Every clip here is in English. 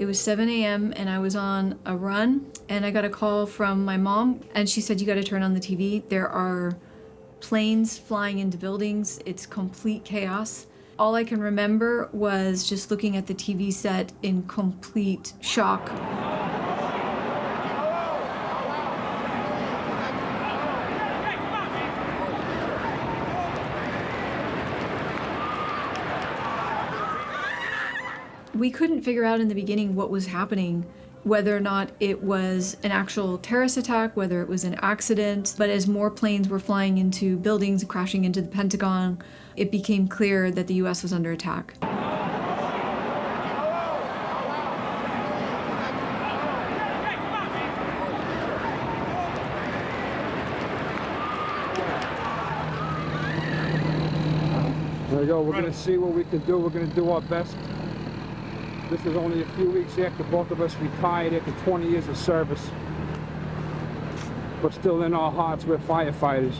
It was 7 a.m. and I was on a run, and I got a call from my mom, and she said, "You got to turn on the TV. There are planes flying into buildings. It's complete chaos." All I can remember was just looking at the TV set in complete shock. We couldn't figure out in the beginning what was happening, whether or not it was an actual terrorist attack, whether it was an accident. But as more planes were flying into buildings and crashing into the Pentagon, it became clear that the US was under attack. There we go. We're going to see what we can do. We're going to do our best. This is only a few weeks after both of us retired after 20 years of service. But still in our hearts, we're firefighters.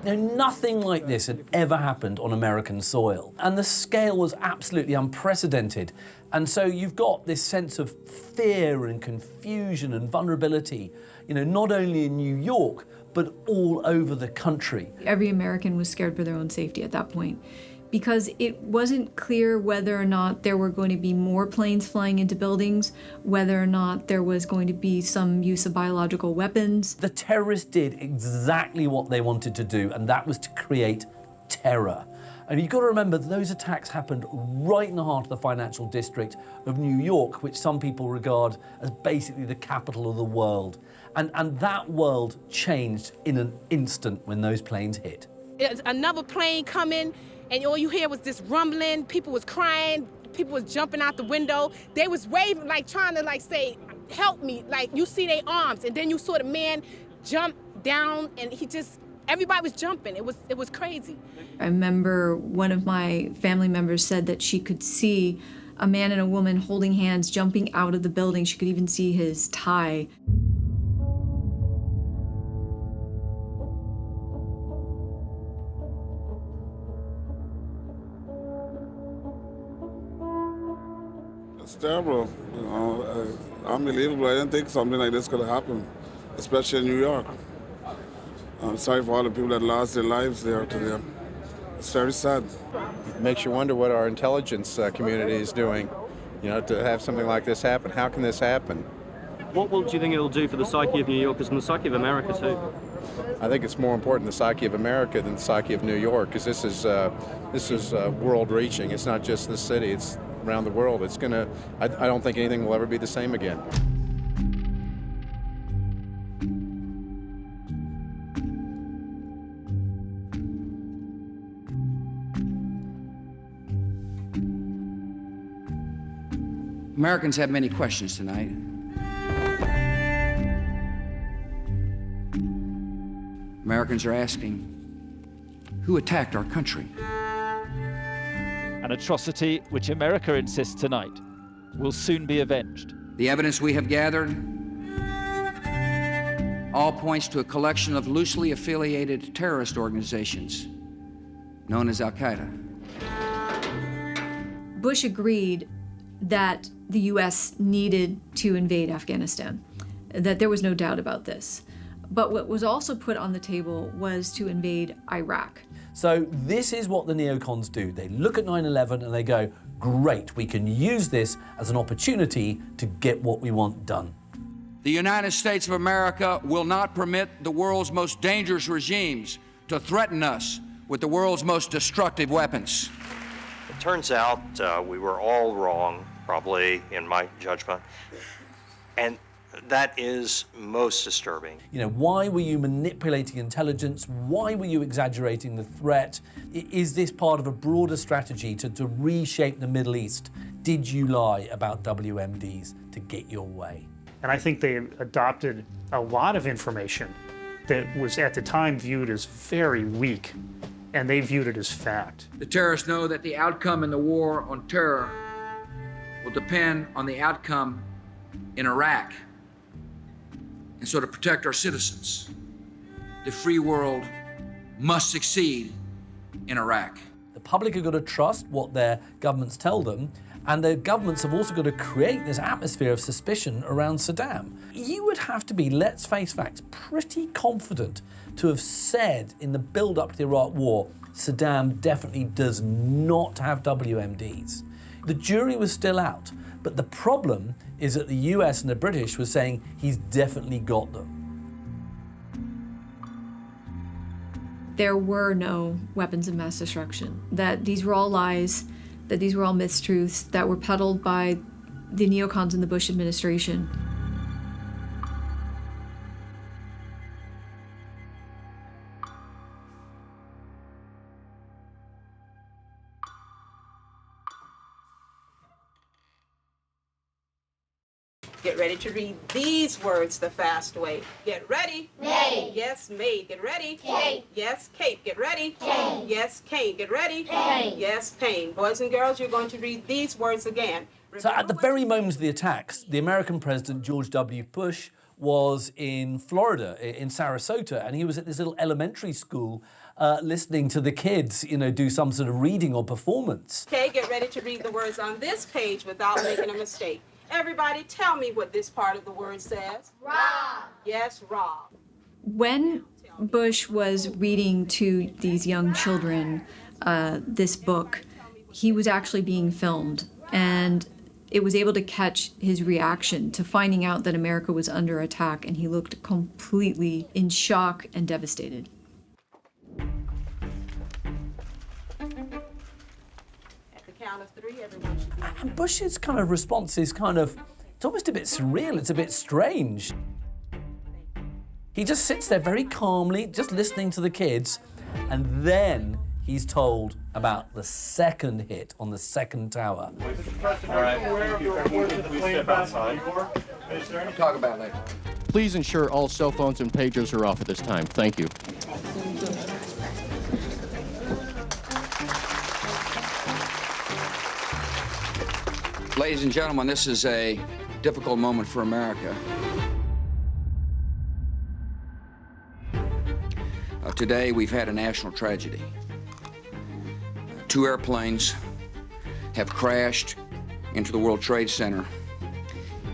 Nothing like this had ever happened on American soil. And the scale was absolutely unprecedented. And so you've got this sense of fear and confusion and vulnerability, not only in New York, but all over the country. Every American was scared for their own safety at that point, because it wasn't clear whether or not there were going to be more planes flying into buildings, whether or not there was going to be some use of biological weapons. The terrorists did exactly what they wanted to do, and that was to create terror. And you've got to remember that those attacks happened right in the heart of the financial district of New York, which some people regard as basically the capital of the world. And that world changed in an instant when those planes hit. There's another plane coming, and all you hear was this rumbling. People was crying. People was jumping out the window. They was waving, trying to say, "Help me!" You see their arms, and then you saw the man jump down, and everybody was jumping. It was crazy. I remember one of my family members said that she could see a man and a woman holding hands, jumping out of the building. She could even see his tie. It's terrible, unbelievable. I didn't think something like this could happen, especially in New York. I'm sorry for all the people that lost their lives there today. It's very sad. It makes you wonder what our intelligence community is doing, to have something like this happen. How can this happen? What do you think it'll do for the psyche of New Yorkers and the psyche of America too? I think it's more important the psyche of America than the psyche of New York, because this is world-reaching. It's not just this city. It's around the world. I don't think anything will ever be the same again. Americans have many questions tonight. Americans are asking, who attacked our country? An atrocity which America insists tonight will soon be avenged. The evidence we have gathered all points to a collection of loosely affiliated terrorist organizations known as Al-Qaeda. Bush agreed that the US needed to invade Afghanistan, that there was no doubt about this. But what was also put on the table was to invade Iraq. So this is what the neocons do. They look at 9/11 and they go, great, we can use this as an opportunity to get what we want done. The United States of America will not permit the world's most dangerous regimes to threaten us with the world's most destructive weapons. It turns out we were all wrong, probably in my judgment, and that is most disturbing. Why were you manipulating intelligence? Why were you exaggerating the threat? Is this part of a broader strategy to reshape the Middle East? Did you lie about WMDs to get your way? And I think they adopted a lot of information that was at the time viewed as very weak, and they viewed it as fact. The terrorists know that the outcome in the war on terror will depend on the outcome in Iraq. And so to protect our citizens, the free world must succeed in Iraq. The public are going to trust what their governments tell them, And the governments have also got to create this atmosphere of suspicion around Saddam. You would have to be, let's face facts, pretty confident to have said in the build-up to the Iraq War, Saddam definitely does not have WMDs. The jury was still out, but the problem is that the US and the British were saying he's definitely got them. There were no weapons of mass destruction, that these were all lies, that these were all mistruths that were peddled by the neocons in the Bush administration. Get ready to read these words the fast way. Get ready. Maid. Yes, maid. Get ready. Kate. Yes, Kate. Get ready. Kane. Yes, Kane. Get ready. Kane. Yes, Pain. Boys and girls, you're going to read these words again. So at the very moment of the attacks, the American president, George W. Bush, was in Florida, in Sarasota, and he was at this little elementary school listening to the kids, do some sort of reading or performance. Okay, get ready to read the words on this page without making a mistake. Everybody tell me what this part of the word says. Rob. Yes, rob. When Bush was reading to these young children this book, he was actually being filmed, and it was able to catch his reaction to finding out that America was under attack, and he looked completely in shock and devastated. Count of three, everyone should be. And Bush's kind of response is it's almost a bit surreal, it's a bit strange. He just sits there very calmly, just listening to the kids, and then he's told about the second hit on the second tower. Talk about it later. Please ensure all cell phones and pagers are off at this time. Thank you. Ladies and gentlemen, this is a difficult moment for America. Today, we've had a national tragedy. 2 airplanes have crashed into the World Trade Center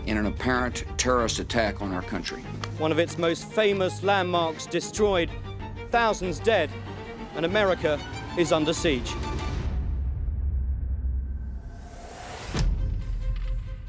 in an apparent terrorist attack on our country. One of its most famous landmarks destroyed, thousands dead, and America is under siege.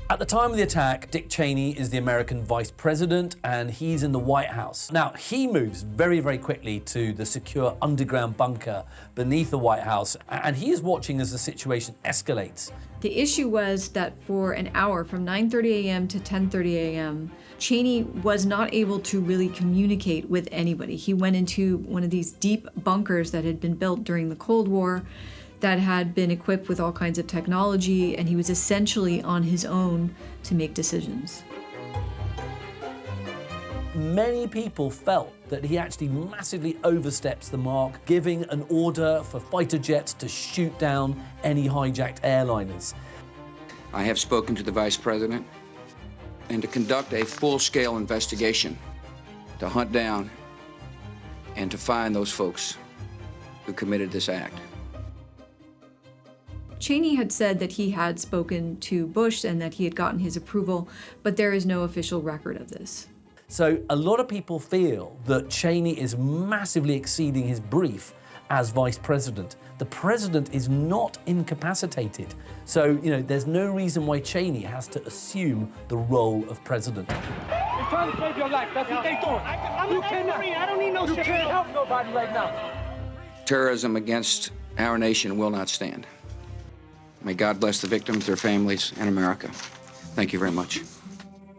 At the time of the attack, Dick Cheney is the American vice president, and he's in the White House. Now, he moves very, very quickly to the secure underground bunker beneath the White House, and he is watching as the situation escalates. The issue was that for an hour, from 9:30 a.m. to 10:30 a.m., Cheney was not able to really communicate with anybody. He went into one of these deep bunkers that had been built during the Cold War, that had been equipped with all kinds of technology, and he was essentially on his own to make decisions. Many people felt that he actually massively oversteps the mark, giving an order for fighter jets to shoot down any hijacked airliners. I have spoken to the Vice President and to conduct a full-scale investigation to hunt down and to find those folks who committed this act. Cheney had said that he had spoken to Bush and that he had gotten his approval, but there is no official record of this. So a lot of people feel that Cheney is massively exceeding his brief as vice president. The president is not incapacitated. So, there's no reason why Cheney has to assume the role of president. They're trying to save your life. That's what they're doing. I don't need no shit. You can't help nobody right now. Terrorism against our nation will not stand. May God bless the victims, their families, and America. Thank you very much.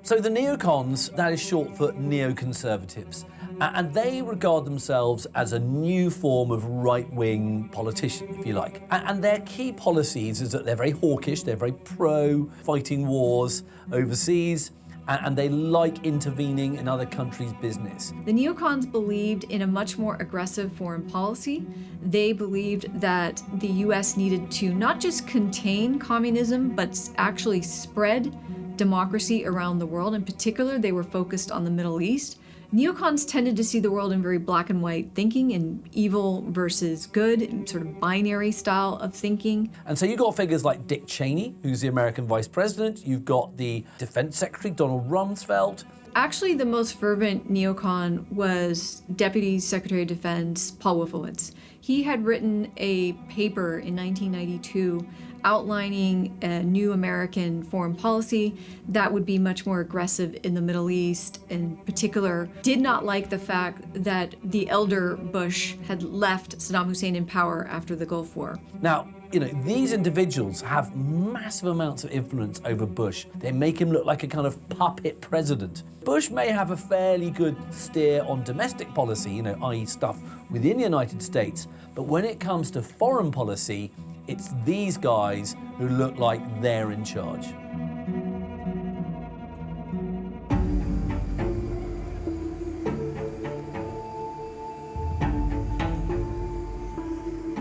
So the neocons, that is short for neoconservatives, and they regard themselves as a new form of right-wing politician, if you like. And their key policies is that they're very hawkish, they're very pro-fighting wars overseas, and they like intervening in other countries' business. The neocons believed in a much more aggressive foreign policy. They believed that the US needed to not just contain communism, but actually spread democracy around the world. In particular, they were focused on the Middle East Neocons tended to see the world in very black and white thinking, and evil versus good, and sort of binary style of thinking. And so you've got figures like Dick Cheney, who's the American vice president. You've got the Defense Secretary, Donald Rumsfeld. Actually, the most fervent neocon was Deputy Secretary of Defense Paul Wolfowitz. He had written a paper in 1992 outlining a new American foreign policy that would be much more aggressive in the Middle East. In particular, did not like the fact that the elder Bush had left Saddam Hussein in power after the Gulf War. Now, you know, these individuals have massive amounts of influence over Bush. They make him look like a kind of puppet president. Bush may have a fairly good steer on domestic policy, you know, i.e. stuff within the United States, but when it comes to foreign policy, it's these guys who look like they're in charge.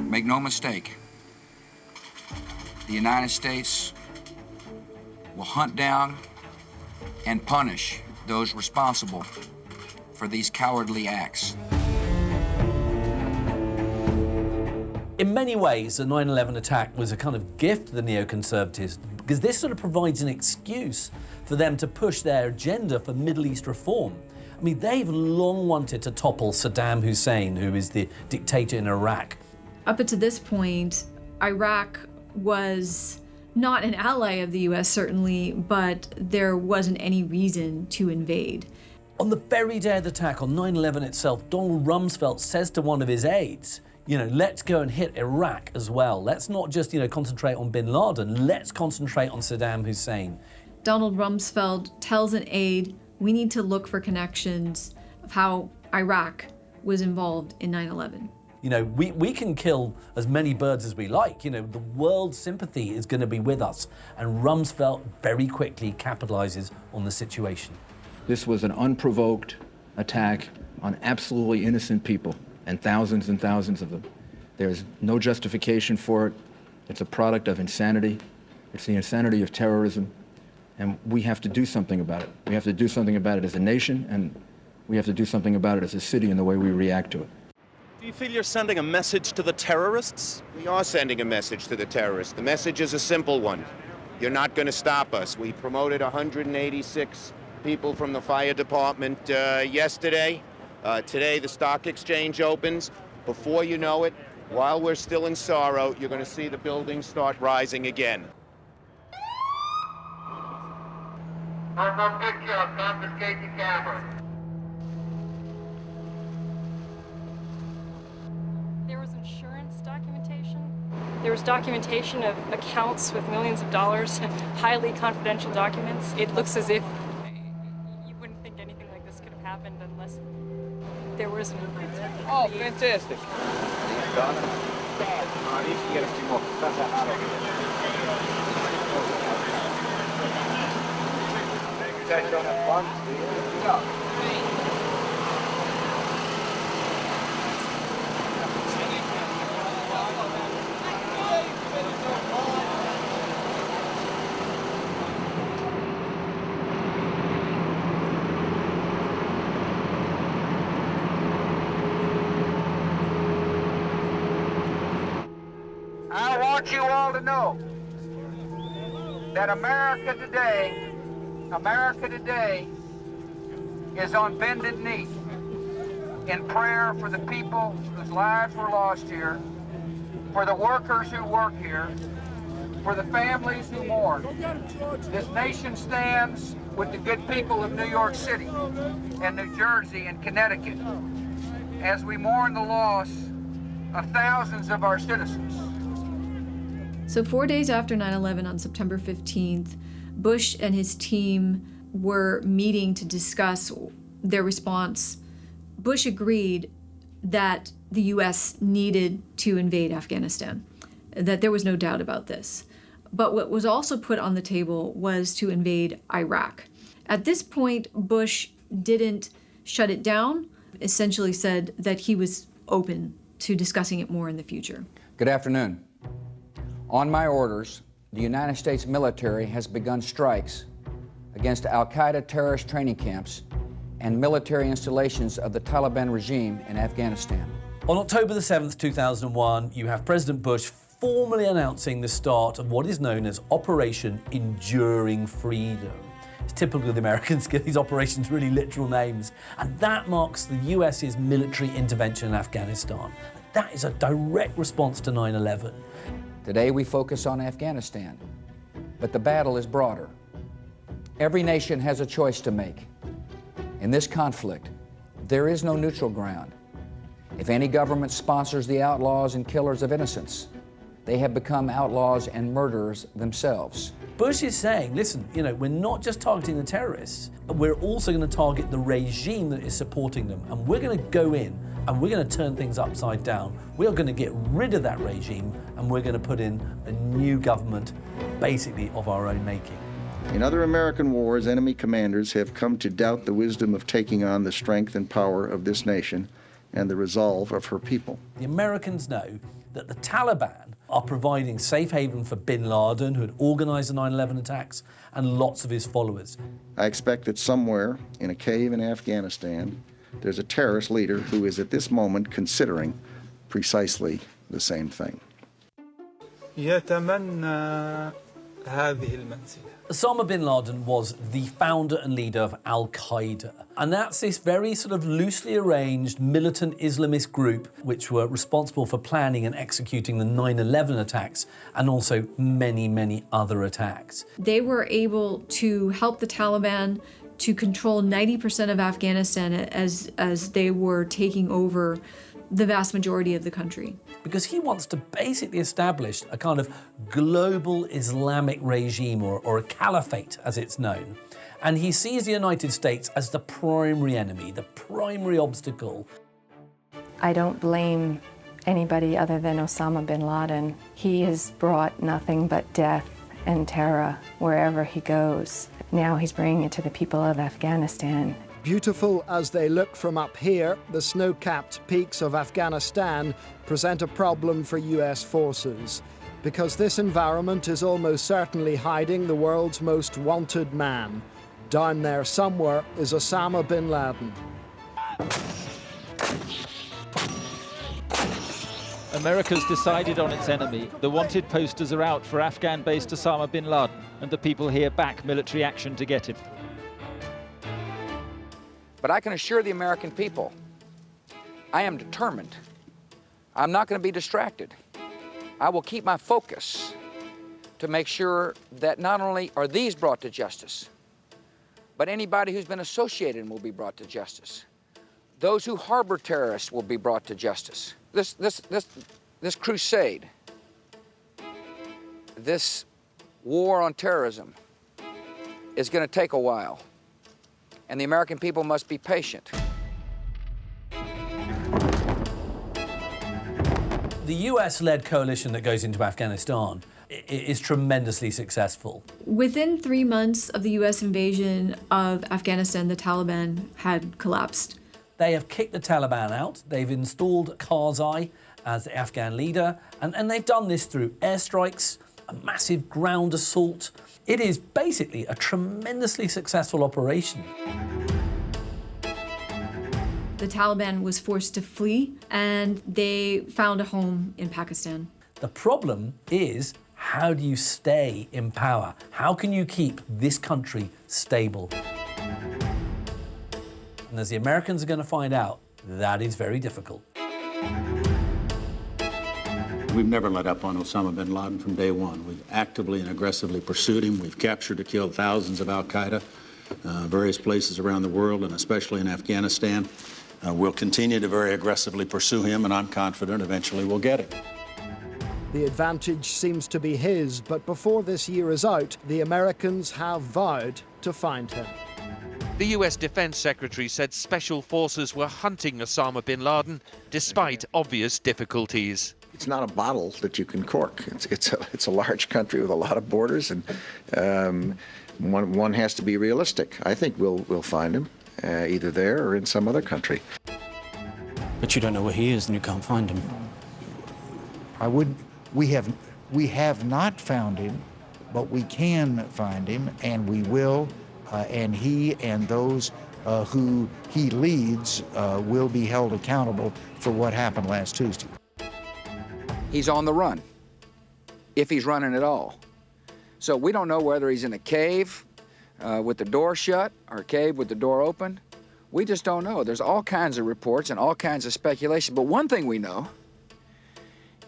Make no mistake, the United States will hunt down and punish those responsible for these cowardly acts. In many ways, the 9/11 attack was a kind of gift to the neoconservatives, because this sort of provides an excuse for them to push their agenda for Middle East reform. I mean, they've long wanted to topple Saddam Hussein, who is the dictator in Iraq. Up until this point, Iraq was not an ally of the US, certainly, but there wasn't any reason to invade. On the very day of the attack, on 9/11 itself, Donald Rumsfeld says to one of his aides, you know, let's go and hit Iraq as well. Let's not just, you know, concentrate on bin Laden. Let's concentrate on Saddam Hussein. Donald Rumsfeld tells an aide, we need to look for connections of how Iraq was involved in 9/11. You know, we can kill as many birds as we like. You know, the world's sympathy is going to be with us. And Rumsfeld very quickly capitalizes on the situation. This was an unprovoked attack on absolutely innocent people, and thousands of them. There's no justification for it. It's a product of insanity. It's the insanity of terrorism. And we have to do something about it. We have to do something about it as a nation, and we have to do something about it as a city in the way we react to it. Do you feel you're sending a message to the terrorists? We are sending a message to the terrorists. The message is a simple one. You're not going to stop us. We promoted 186 people from the fire department yesterday. Today the stock exchange opens. Before you know it, while we're still in sorrow, you're going to see the buildings start rising again. Picture, confiscate the camera. There was insurance documentation. There was documentation of accounts with millions of dollars, highly confidential documents. It looks as if you wouldn't think anything like this could have happened unless there was an intent. Oh, fantastic. You can get a few more. You guys don't have funds, do you? No. I want you all to know that America today is on bended knee in prayer for the people whose lives were lost here, for the workers who work here, for the families who mourn. This nation stands with the good people of New York City and New Jersey and Connecticut as we mourn the loss of thousands of our citizens. So 4 days after 9/11, on September 15th, Bush and his team were meeting to discuss their response. Bush agreed that the US needed to invade Afghanistan, that there was no doubt about this. But what was also put on the table was to invade Iraq. At this point, Bush didn't shut it down, essentially said that he was open to discussing it more in the future. Good afternoon. On my orders, the United States military has begun strikes against al-Qaeda terrorist training camps and military installations of the Taliban regime in Afghanistan. On October the 7th, 2001, you have President Bush formally announcing the start of what is known as Operation Enduring Freedom. It's typical of the Americans to give these operations really literal names. And that marks the US's military intervention in Afghanistan. That is a direct response to 9/11. Today we focus on Afghanistan, but the battle is broader. Every nation has a choice to make. In this conflict, there is no neutral ground. If any government sponsors the outlaws and killers of innocents, they have become outlaws and murderers themselves. Bush is saying, listen, we're not just targeting the terrorists, we're also going to target the regime that is supporting them. And we're going to go in and we're going to turn things upside down. We are going to get rid of that regime and we're going to put in a new government, basically of our own making. In other American wars, enemy commanders have come to doubt the wisdom of taking on the strength and power of this nation and the resolve of her people. The Americans know that the Taliban are providing safe haven for bin Laden, who had organized the 9/11 attacks, and lots of his followers. I expect that somewhere in a cave in Afghanistan, there's a terrorist leader who is at this moment considering precisely the same thing. Osama bin Laden was the founder and leader of Al-Qaeda. And that's this very sort of loosely arranged militant Islamist group which were responsible for planning and executing the 9/11 attacks and also many, many other attacks. They were able to help the Taliban to control 90% of Afghanistan as they were taking over the vast majority of the country. Because he wants to basically establish a kind of global Islamic regime or a caliphate as it's known. And he sees the United States as the primary enemy, the primary obstacle. I don't blame anybody other than Osama bin Laden. He has brought nothing but death and terror wherever he goes. Now he's bringing it to the people of Afghanistan. Beautiful as they look from up here, the snow-capped peaks of Afghanistan present a problem for US forces, because this environment is almost certainly hiding the world's most wanted man. Down there somewhere is Osama bin Laden. America's decided on its enemy. The wanted posters are out for Afghan-based Osama bin Laden, and the people here back military action to get him. But I can assure the American people, I am determined. I'm not going to be distracted. I will keep my focus to make sure that not only are these brought to justice, but anybody who's been associated will be brought to justice. Those who harbor terrorists will be brought to justice. This crusade, this war on terrorism is going to take a while. And the American people must be patient. The US-led coalition that goes into Afghanistan is tremendously successful. Within 3 months of the US invasion of Afghanistan, the Taliban had collapsed. They have kicked the Taliban out. They've installed Karzai as the Afghan leader, and they've done this through airstrikes, a massive ground assault. It is basically a tremendously successful operation. The Taliban was forced to flee, and they found a home in Pakistan. The problem is, how do you stay in power? How can you keep this country stable? And as the Americans are going to find out, that is very difficult. We've never let up on Osama bin Laden from day one. We've actively and aggressively pursued him. We've captured or killed thousands of al-Qaeda, various places around the world, and especially in Afghanistan. We'll continue to very aggressively pursue him, and I'm confident eventually we'll get him. The advantage seems to be his, but before this year is out, the Americans have vowed to find him. The US Defense Secretary said special forces were hunting Osama bin Laden despite obvious difficulties. It's not a bottle that you can cork. It's a large country with a lot of borders, and one has to be realistic. I think we'll find him either there or in some other country. But you don't know where he is, and you can't find him. We have not found him, but we can find him, and we will. And he and those who he leads will be held accountable for what happened last Tuesday. He's on the run, if he's running at all. So we don't know whether he's in a cave with the door shut or a cave with the door open. We just don't know. There's all kinds of reports and all kinds of speculation. But one thing we know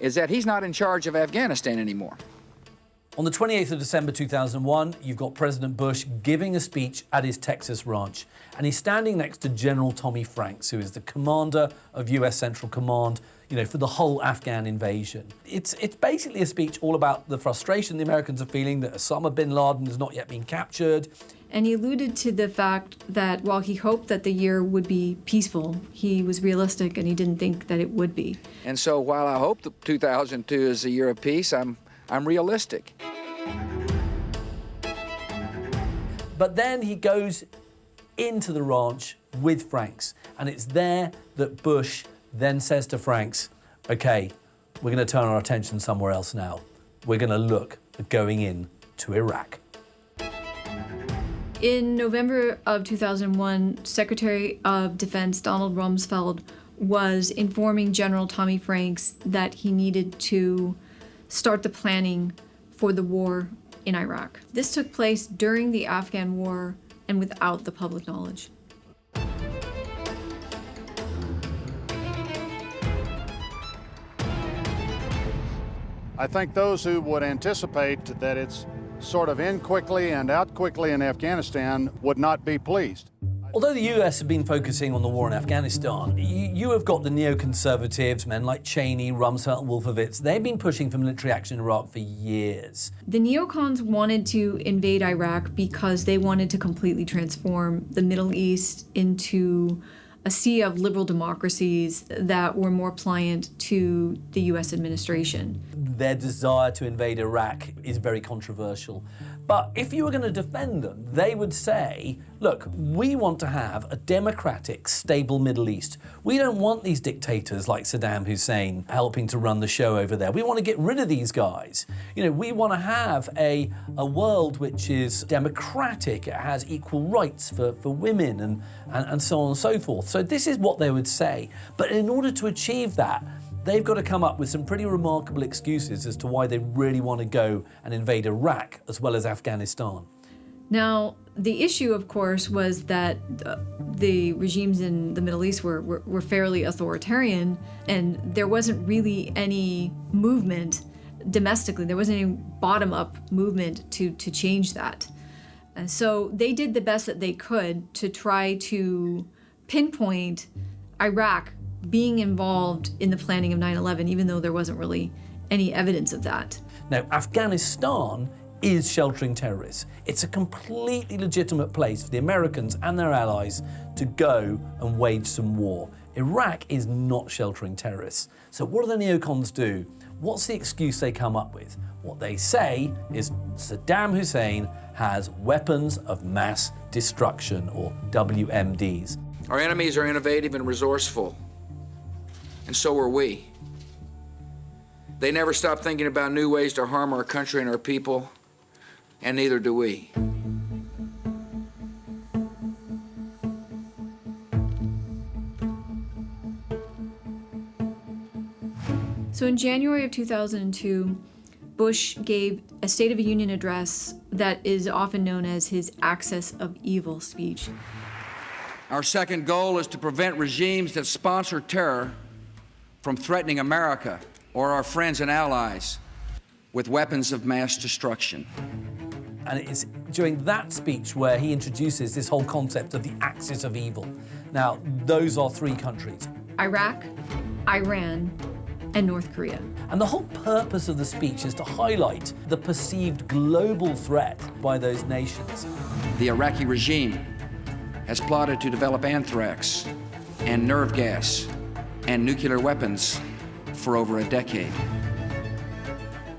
is that he's not in charge of Afghanistan anymore. On the 28th of December 2001, you've got President Bush giving a speech at his Texas ranch, and he's standing next to General Tommy Franks, who is the commander of US Central Command, for the whole Afghan invasion. It's basically a speech all about the frustration the Americans are feeling that Osama bin Laden has not yet been captured. And he alluded to the fact that while he hoped that the year would be peaceful, he was realistic and he didn't think that it would be. And so while I hope that 2002 is a year of peace, I'm realistic. But then he goes into the ranch with Franks, and it's there that Bush then says to Franks, okay, we're going to turn our attention somewhere else now. We're going to look at going in to Iraq. In November of 2001, Secretary of Defense Donald Rumsfeld was informing General Tommy Franks that he needed to start the planning for the war in Iraq. This took place during the Afghan war and without the public knowledge. I think those who would anticipate that it's sort of in quickly and out quickly in Afghanistan would not be pleased. Although the US have been focusing on the war in Afghanistan, you have got the neoconservatives, men like Cheney, Rumsfeld, and Wolfowitz. They've been pushing for military action in Iraq for years. The neocons wanted to invade Iraq because they wanted to completely transform the Middle East into a sea of liberal democracies that were more pliant to the US administration. Their desire to invade Iraq is very controversial. But if you were going to defend them, they would say, look, we want to have a democratic, stable Middle East. We don't want these dictators like Saddam Hussein helping to run the show over there. We want to get rid of these guys. We want to have a world which is democratic. It has equal rights for women and so on and so forth. So this is what they would say. But in order to achieve that, they've got to come up with some pretty remarkable excuses as to why they really want to go and invade Iraq as well as Afghanistan. Now, the issue, of course, was that the regimes in the Middle East were fairly authoritarian, and there wasn't really any movement domestically. There wasn't any bottom-up movement to change that. And so they did the best that they could to try to pinpoint Iraq being involved in the planning of 9/11, even though there wasn't really any evidence of that. Now, Afghanistan is sheltering terrorists. It's a completely legitimate place for the Americans and their allies to go and wage some war. Iraq is not sheltering terrorists. So what do the neocons do? What's the excuse they come up with? What they say is Saddam Hussein has weapons of mass destruction, or WMDs. Our enemies are innovative and resourceful, and so are we. They never stop thinking about new ways to harm our country and our people, and neither do we. So in January of 2002, Bush gave a State of the Union address that is often known as his Axis of Evil speech. Our second goal is to prevent regimes that sponsor terror from threatening America or our friends and allies with weapons of mass destruction. And it's during that speech where he introduces this whole concept of the axis of evil. Now, those are three countries: Iraq, Iran, and North Korea. And the whole purpose of the speech is to highlight the perceived global threat by those nations. The Iraqi regime has plotted to develop anthrax and nerve gas and nuclear weapons for over a decade.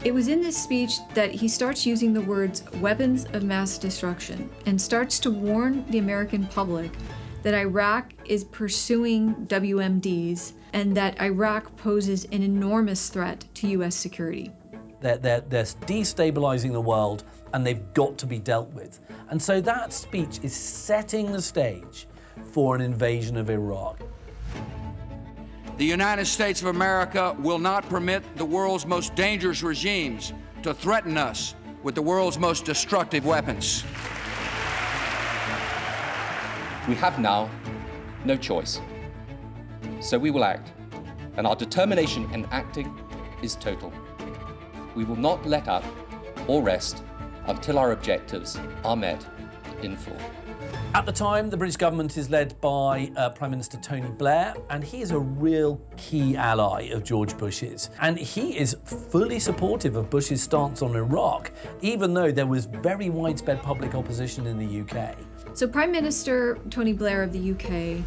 It was in this speech that he starts using the words weapons of mass destruction and starts to warn the American public that Iraq is pursuing WMDs and that Iraq poses an enormous threat to US security. They're destabilizing the world, and they've got to be dealt with. And so that speech is setting the stage for an invasion of Iraq. The United States of America will not permit the world's most dangerous regimes to threaten us with the world's most destructive weapons. We have now no choice. So we will act, and our determination in acting is total. We will not let up or rest until our objectives are met in full. At the time, the British government is led by Prime Minister Tony Blair, and he is a real key ally of George Bush's. And he is fully supportive of Bush's stance on Iraq, even though there was very widespread public opposition in the UK. So Prime Minister Tony Blair of the UK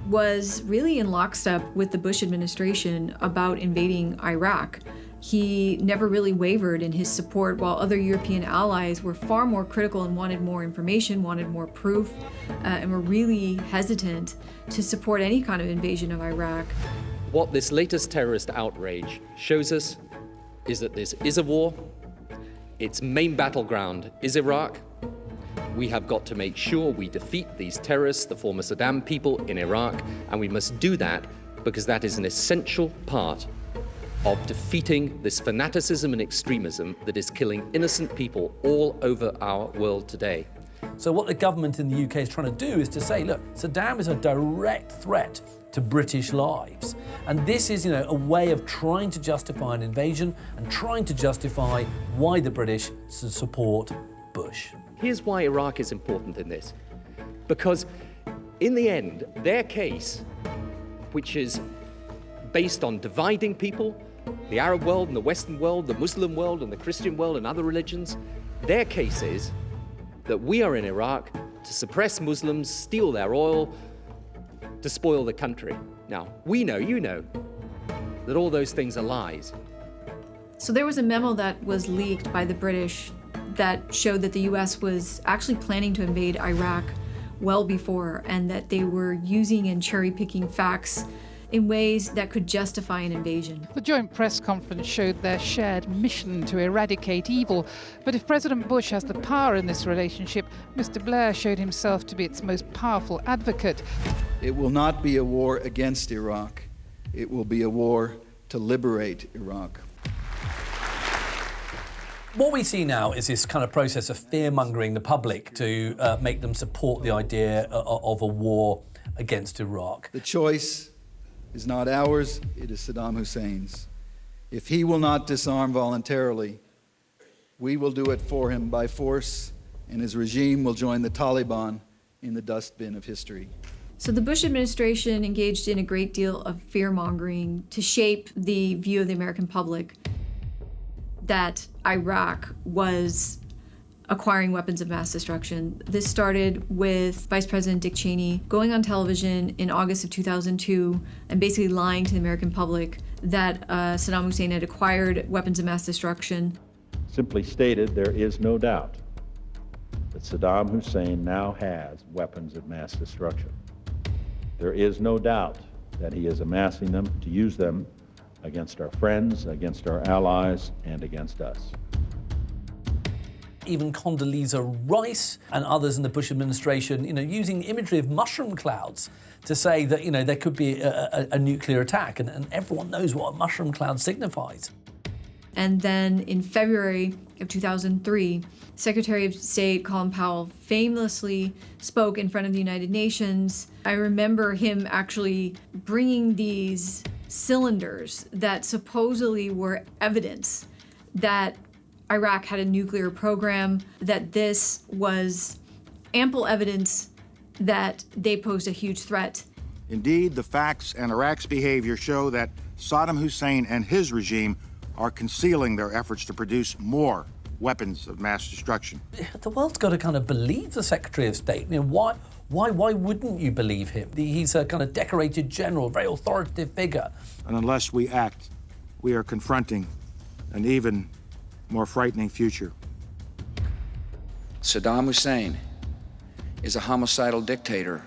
was really in lockstep with the Bush administration about invading Iraq. He never really wavered in his support, while other European allies were far more critical and wanted more information, wanted more proof, and were really hesitant to support any kind of invasion of Iraq. What this latest terrorist outrage shows us is that this is a war. Its main battleground is Iraq. We have got to make sure we defeat these terrorists, the former Saddam people in Iraq, and we must do that because that is an essential part of defeating this fanaticism and extremism that is killing innocent people all over our world today. So what the government in the UK is trying to do is to say, look, Saddam is a direct threat to British lives. And this is, a way of trying to justify an invasion and trying to justify why the British support Bush. Here's why Iraq is important in this. Because in the end, their case, which is based on dividing people, the Arab world and the Western world, the Muslim world and the Christian world and other religions, their case is that we are in Iraq to suppress Muslims, steal their oil, to spoil the country. Now, we know, you know, that all those things are lies. So there was a memo that was leaked by the British that showed that the US was actually planning to invade Iraq well before, and that they were using and cherry-picking facts in ways that could justify an invasion. The joint press conference showed their shared mission to eradicate evil. But if President Bush has the power in this relationship, Mr. Blair showed himself to be its most powerful advocate. It will not be a war against Iraq. It will be a war to liberate Iraq. What we see now is this kind of process of fear-mongering the public to make them support the idea of a war against Iraq. The choice is not ours, it is Saddam Hussein's. If he will not disarm voluntarily, we will do it for him by force, and his regime will join the Taliban in the dustbin of history. So the Bush administration engaged in a great deal of fear-mongering to shape the view of the American public that Iraq was acquiring weapons of mass destruction. This started with Vice President Dick Cheney going on television in August of 2002 and basically lying to the American public that Saddam Hussein had acquired weapons of mass destruction. Simply stated, there is no doubt that Saddam Hussein now has weapons of mass destruction. There is no doubt that he is amassing them to use them against our friends, against our allies, and against us. Even Condoleezza Rice and others in the Bush administration, using imagery of mushroom clouds to say that, there could be a nuclear attack, and everyone knows what a mushroom cloud signifies. And then in February of 2003, Secretary of State Colin Powell famously spoke in front of the United Nations. I remember him actually bringing these cylinders that supposedly were evidence that Iraq had a nuclear program, that this was ample evidence that they posed a huge threat. Indeed, the facts and Iraq's behavior show that Saddam Hussein and his regime are concealing their efforts to produce more weapons of mass destruction. The world's got to kind of believe the Secretary of State. Why wouldn't you believe him? He's a kind of decorated general, very authoritative figure. And unless we act, we are confronting an even more frightening future. Saddam Hussein is a homicidal dictator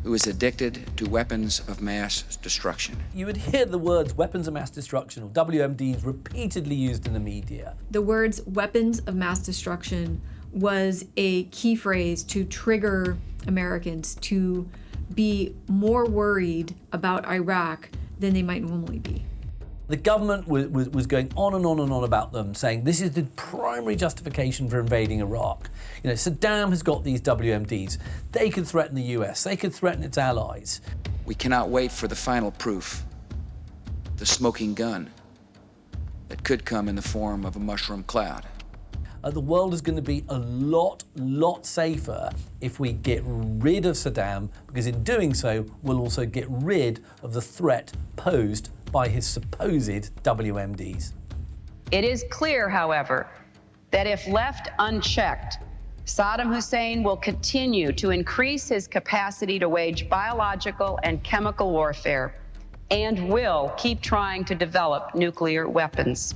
who is addicted to weapons of mass destruction. You would hear the words weapons of mass destruction, or WMDs, repeatedly used in the media. The words weapons of mass destruction was a key phrase to trigger Americans to be more worried about Iraq than they might normally be. The government was going on and on and on about them, saying this is the primary justification for invading Iraq. You know, Saddam has got these WMDs. They could threaten the US. They could threaten its allies. We cannot wait for the final proof, the smoking gun that could come in the form of a mushroom cloud. The world is going to be a lot safer if we get rid of Saddam, because in doing so, we'll also get rid of the threat posed by his supposed WMDs. It is clear, however, that if left unchecked, Saddam Hussein will continue to increase his capacity to wage biological and chemical warfare and will keep trying to develop nuclear weapons.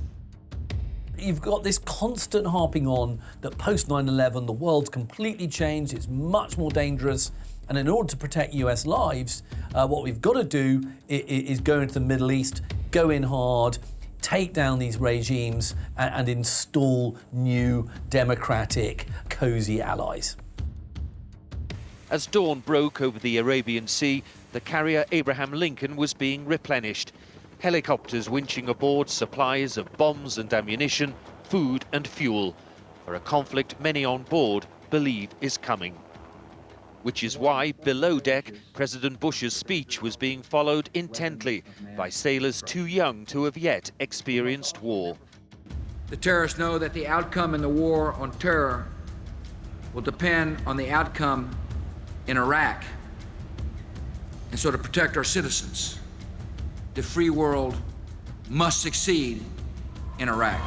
You've got this constant harping on that post 9/11, the world's completely changed, it's much more dangerous, and in order to protect US lives, what we've got to do is go into the Middle East, go in hard, take down these regimes, and install new, democratic, cozy allies. As dawn broke over the Arabian Sea, the carrier Abraham Lincoln was being replenished. Helicopters winching aboard supplies of bombs and ammunition, food and fuel, for a conflict many on board believe is coming. Which is why, below deck, President Bush's speech was being followed intently by sailors too young to have yet experienced war. The terrorists know that the outcome in the war on terror will depend on the outcome in Iraq. And so to protect our citizens, the free world must succeed in Iraq.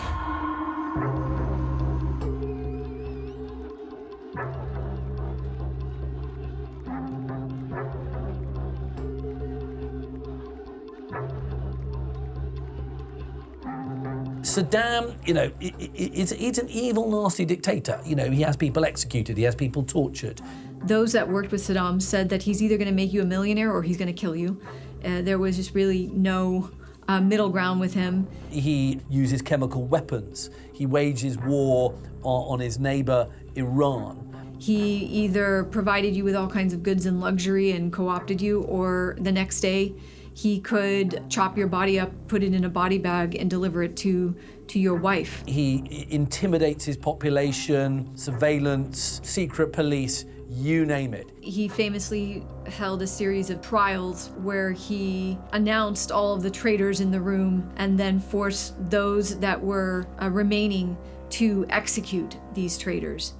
Saddam, you know, he's an evil, nasty dictator. You know, he has people executed, he has people tortured. Those that worked with Saddam said that he's either going to make you a millionaire or he's going to kill you. There was just really no middle ground with him. He uses chemical weapons. He wages war on his neighbor, Iran. He either provided you with all kinds of goods and luxury and co-opted you, or the next day he could chop your body up, put it in a body bag, and deliver it to your wife. He intimidates his population, surveillance, secret police, you name it. He famously held a series of trials where he announced all of the traitors in the room and then forced those that were remaining to execute these traitors.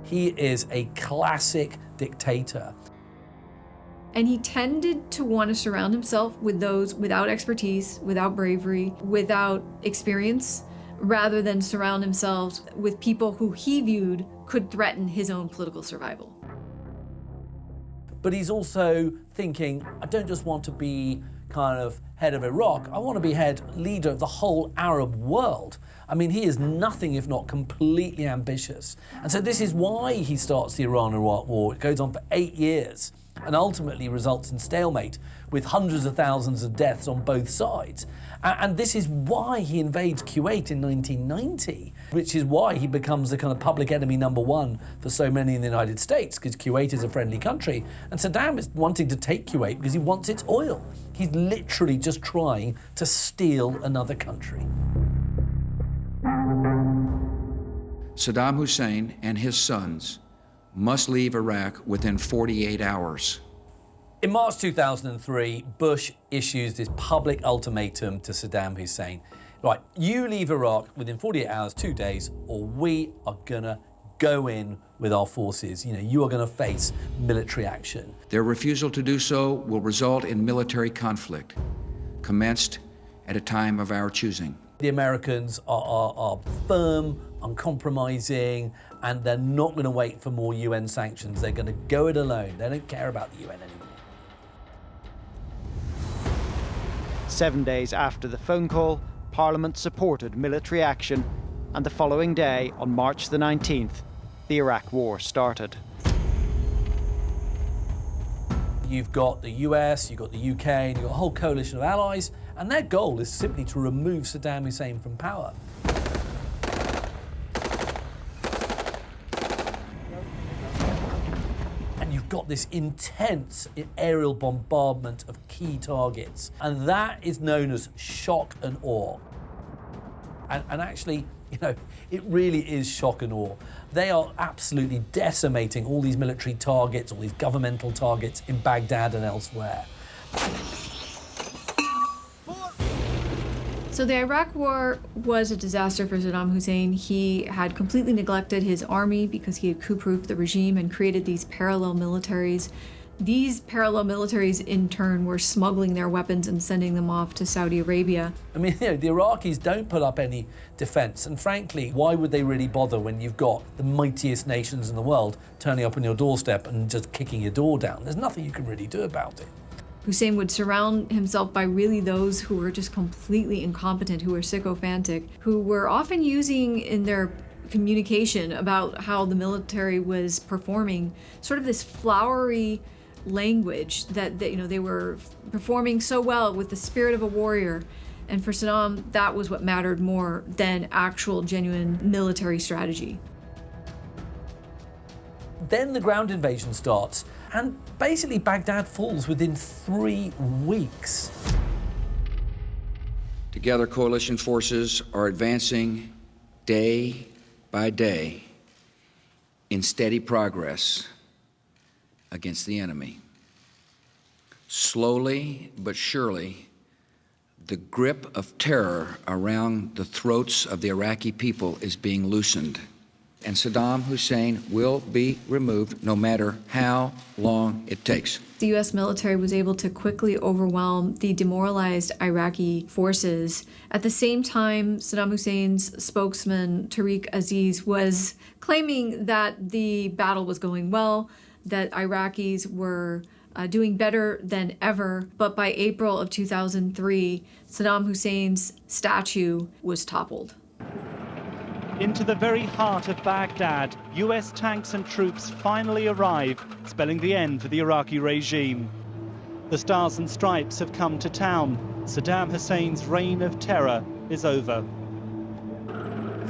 He is a classic dictator. And he tended to want to surround himself with those without expertise, without bravery, without experience, rather than surround himself with people who he viewed could threaten his own political survival. But he's also thinking, I don't just want to be kind of head of Iraq, I want to be leader of the whole Arab world. I mean, he is nothing if not completely ambitious. And so this is why he starts the Iran-Iraq war. It goes on for 8 years and ultimately results in stalemate with hundreds of thousands of deaths on both sides. And this is why he invades Kuwait in 1990, which is why he becomes the kind of public enemy #1 for so many in the United States, because Kuwait is a friendly country. And Saddam is wanting to take Kuwait because he wants its oil. He's literally just trying to steal another country. Saddam Hussein and his sons must leave Iraq within 48 hours. In March 2003, Bush issues this public ultimatum to Saddam Hussein. Right, you leave Iraq within 48 hours, 2 days, or we are gonna go in with our forces. You know, you are gonna face military action. Their refusal to do so will result in military conflict, commenced at a time of our choosing. The Americans are firm, uncompromising, and they're not going to wait for more UN sanctions. They're going to go it alone. They don't care about the UN anymore. 7 days after the phone call, Parliament supported military action, and the following day, on March the 19th, the Iraq War started. You've got the US, you've got the UK, and you've got a whole coalition of allies, and their goal is simply to remove Saddam Hussein from power. got this intense aerial bombardment of key targets, and that is known as shock and awe. And actually, you know, it really is shock and awe. They are absolutely decimating all these military targets, all these governmental targets in Baghdad and elsewhere. So the Iraq War was a disaster for Saddam Hussein. He had completely neglected his army because he had coup-proofed the regime and created these parallel militaries. These parallel militaries, in turn, were smuggling their weapons and sending them off to Saudi Arabia. I mean, you know, the Iraqis don't put up any defense, and frankly, why would they really bother when you've got the mightiest nations in the world turning up on your doorstep and just kicking your door down? There's nothing you can really do about it. Hussein would surround himself by really those who were just completely incompetent, who were sycophantic, who were often using in their communication about how the military was performing sort of this flowery language that you know, they were performing so well with the spirit of a warrior. And for Saddam, that was what mattered more than actual genuine military strategy. Then the ground invasion starts, and basically Baghdad falls within 3 weeks. Together, coalition forces are advancing day by day in steady progress against the enemy. Slowly but surely, the grip of terror around the throats of the Iraqi people is being loosened, and Saddam Hussein will be removed no matter how long it takes. The U.S. military was able to quickly overwhelm the demoralized Iraqi forces. At the same time, Saddam Hussein's spokesman, Tariq Aziz, was claiming that the battle was going well, that Iraqis were doing better than ever. But by April of 2003, Saddam Hussein's statue was toppled. Into the very heart of Baghdad, US tanks and troops finally arrive, spelling the end for the Iraqi regime. The Stars and Stripes have come to town. Saddam Hussein's reign of terror is over.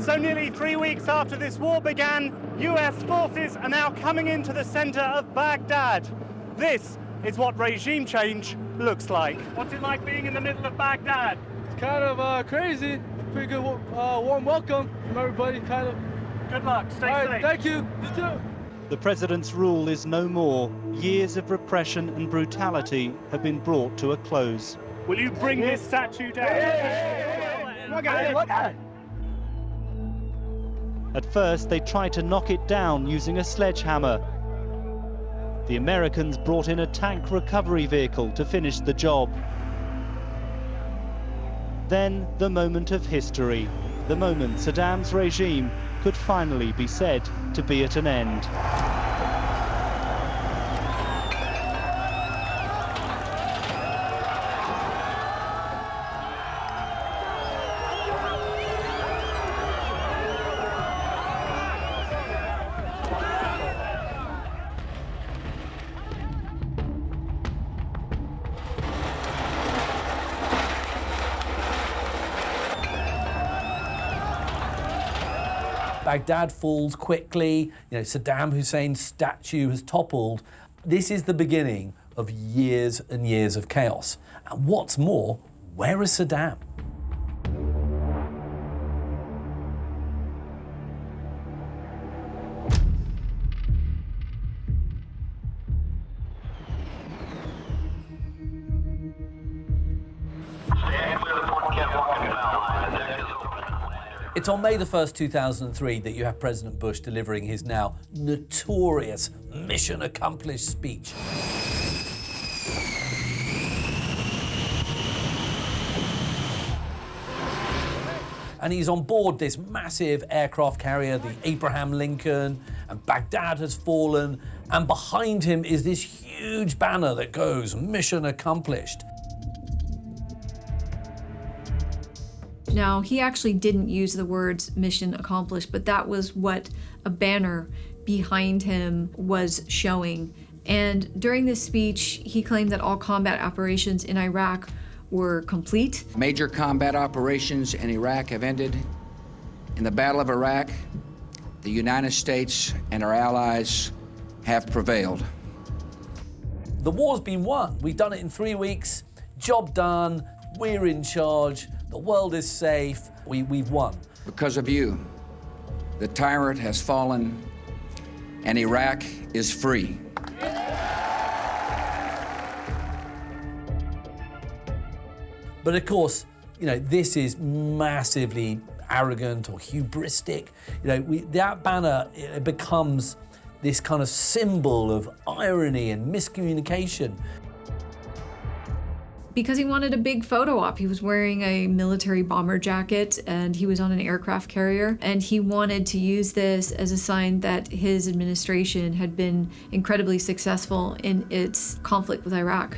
So nearly 3 weeks after this war began, US forces are now coming into the center of Baghdad. This is what regime change looks like. What's it like being in the middle of Baghdad? It's kind of crazy. Pretty good warm welcome from everybody, kind of. Good luck. Stay safe. Thank you. You too. The president's rule is no more. Years of repression and brutality have been brought to a close. Will you bring this statue down? Look at it. At first, they tried to knock it down using a sledgehammer. The Americans brought in a tank recovery vehicle to finish the job. Then the moment of history, the moment Saddam's regime could finally be said to be at an end. Baghdad falls quickly, you know, Saddam Hussein's statue has toppled. This is the beginning of years and years of chaos. And what's more, where is Saddam? It's on May the 1st, 2003 that you have President Bush delivering his now notorious mission accomplished speech. And he's on board this massive aircraft carrier, the Abraham Lincoln, and Baghdad has fallen, and behind him is this huge banner that goes, mission accomplished. Now, he actually didn't use the words mission accomplished, but that was what a banner behind him was showing. And during this speech, he claimed that all combat operations in Iraq were complete. Major combat operations in Iraq have ended. In the Battle of Iraq, the United States and our allies have prevailed. the war's been won. We've done it in 3 weeks, job done, we're in charge, the world is safe, we've won. Because of you, the tyrant has fallen and Iraq is free. But of course, you know, this is massively arrogant or hubristic. You know, that banner, it becomes this kind of symbol of irony and miscommunication. Because he wanted a big photo op. He was wearing a military bomber jacket and he was on an aircraft carrier, and he wanted to use this as a sign that his administration had been incredibly successful in its conflict with Iraq.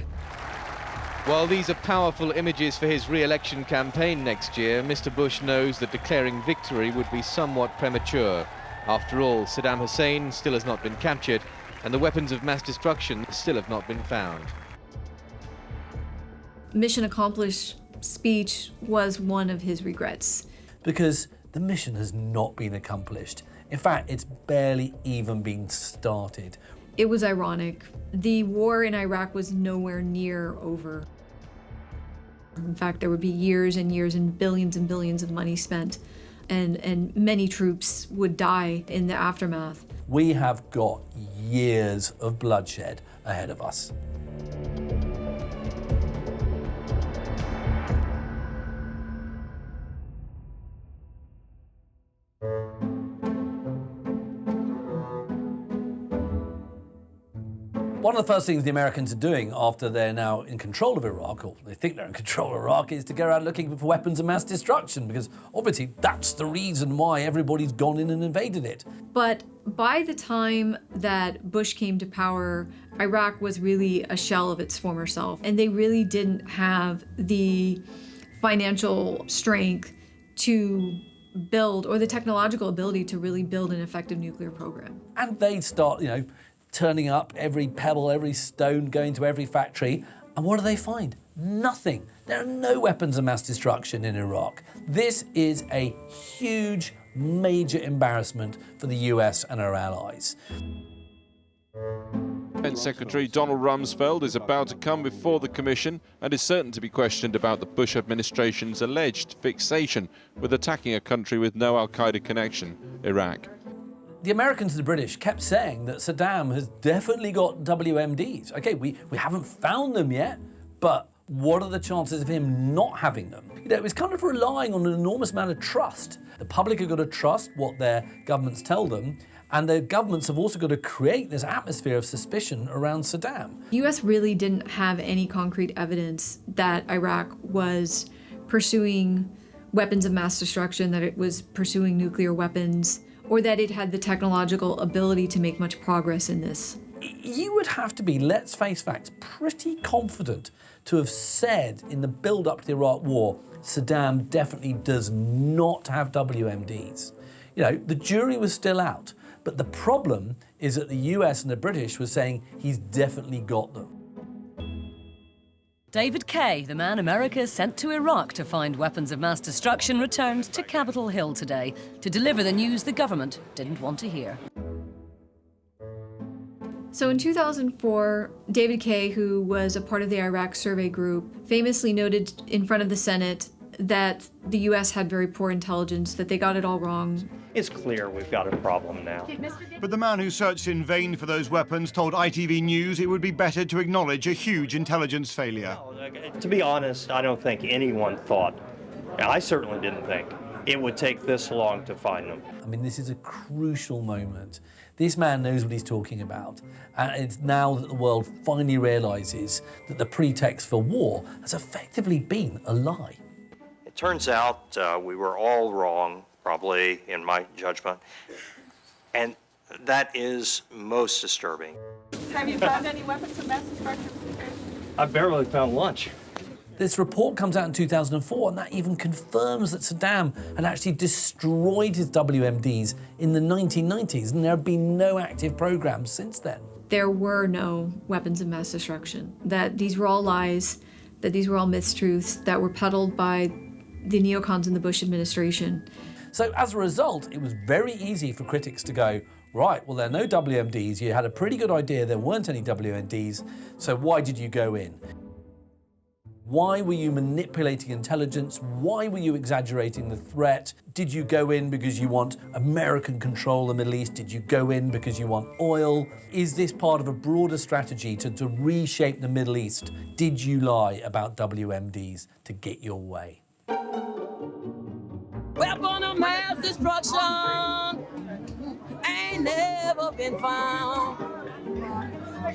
While these are powerful images for his re-election campaign next year, Mr. Bush knows that declaring victory would be somewhat premature. After all, Saddam Hussein still has not been captured, and the weapons of mass destruction still have not been found. Mission accomplished speech was one of his regrets. Because the mission has not been accomplished. In fact, it's barely even been started. It was ironic. The war in Iraq was nowhere near over. In fact, there would be years and years and billions of money spent, and many troops would die in the aftermath. We have got years of bloodshed ahead of us. One of the first things the Americans are doing after they're now in control of Iraq, or they think they're in control of Iraq, is to go out looking for weapons of mass destruction, because obviously that's the reason why everybody's gone in and invaded it. But by the time that Bush came to power, Iraq was really a shell of its former self, and they really didn't have the financial strength to build, or the technological ability to really build an effective nuclear program. And they'd start, you know, turning up every pebble, every stone, going to every factory. And what do they find? Nothing. There are no weapons of mass destruction in Iraq. This is a huge, major embarrassment for the US and our allies. Defense Secretary Donald Rumsfeld is about to come before the Commission and is certain to be questioned about the Bush administration's alleged fixation with attacking a country with no al-Qaeda connection, Iraq. The Americans and the British kept saying that Saddam has definitely got WMDs. Okay, we haven't found them yet, but what are the chances of him not having them? You know, it was kind of relying on an enormous amount of trust. The public have got to trust what their governments tell them, and the governments have also got to create this atmosphere of suspicion around Saddam. The US really didn't have any concrete evidence that Iraq was pursuing weapons of mass destruction, that it was pursuing nuclear weapons, or that it had the technological ability to make much progress in this. You would have to be, let's face facts, pretty confident to have said in the build-up to the Iraq War, Saddam definitely does not have WMDs. You know, the jury was still out, but the problem is that the US and the British were saying he's definitely got them. David Kay, the man America sent to Iraq to find weapons of mass destruction, returned to Capitol Hill today to deliver the news the government didn't want to hear. So in 2004, David Kay, who was a part of the Iraq Survey Group, famously noted in front of the Senate that the US had very poor intelligence, that they got it all wrong. It's clear we've got a problem now. But the man who searched in vain for those weapons told ITV News it would be better to acknowledge a huge intelligence failure. To be honest, I don't think anyone thought, I certainly didn't think, it would take this long to find them. I mean, this is a crucial moment. This man knows what he's talking about. And it's now that the world finally realizes that the pretext for war has effectively been a lie. It turns out we were all wrong, probably, in my judgment. And that is most disturbing. Have you found any weapons of mass destruction? I barely found lunch. This report comes out in 2004, and that even confirms that Saddam had actually destroyed his WMDs in the 1990s, and there have been no active programs since then. There were no weapons of mass destruction, that these were all lies, that these were all mistruths that were peddled by the neocons in the Bush administration. So as a result, it was very easy for critics to go, Right, well, there are no WMDs. You had a pretty good idea there weren't any WMDs, so why did you go in? Why were you manipulating intelligence? Why were you exaggerating the threat? Did you go in because you want American control of the Middle East? Did you go in because you want oil? Is this part of a broader strategy to reshape the Middle East? Did you lie about WMDs to get your way? Weapon of mass destruction ain't never been found.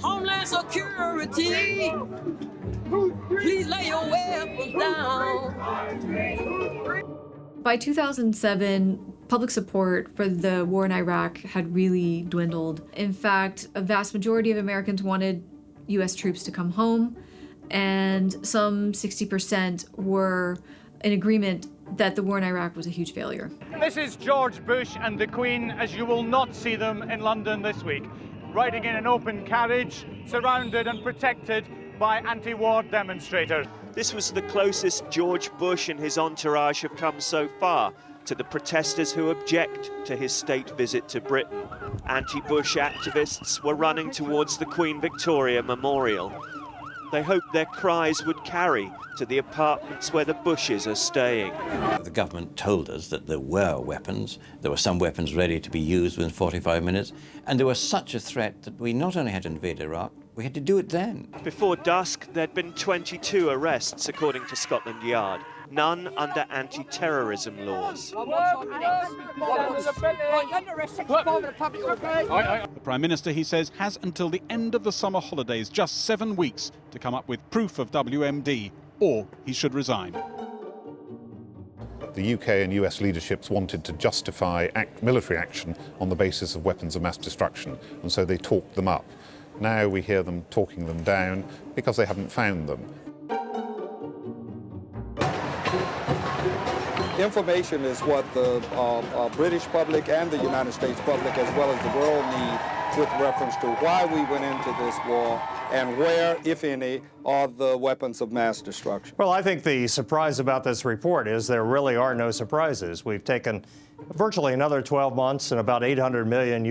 Homeland Security, please lay your weapons down. By 2007, public support for the war in Iraq had really dwindled. In fact, a vast majority of Americans wanted US troops to come home, and some 60% were in agreement that the war in Iraq was a huge failure. This is George Bush and the Queen, as you will not see them in London this week, riding in an open carriage, surrounded and protected by anti-war demonstrators. This was the closest George Bush and his entourage have come so far to the protesters who object to his state visit to Britain. Anti-Bush activists were running towards the Queen Victoria Memorial. They hoped their cries would carry to the apartments where the Bushes are staying. The government told us that there were weapons. There were some weapons ready to be used within 45 minutes. And there was such a threat that we not only had to invade Iraq, we had to do it then. Before dusk, there'd been 22 arrests, according to Scotland Yard, none under anti-terrorism laws. The Prime Minister, he says, has until the end of the summer holidays, just 7 weeks, to come up with proof of WMD, or he should resign. The UK and US leaderships wanted to justify military action on the basis of weapons of mass destruction, and so they talked them up. Now we hear them talking them down because they haven't found them. Information is what the British public and the United States public, as well as the world, need with reference to why we went into this war and where, if any, are the weapons of mass destruction. Well, I think the surprise about this report is there really are no surprises. We've taken virtually another 12 months and about $800 million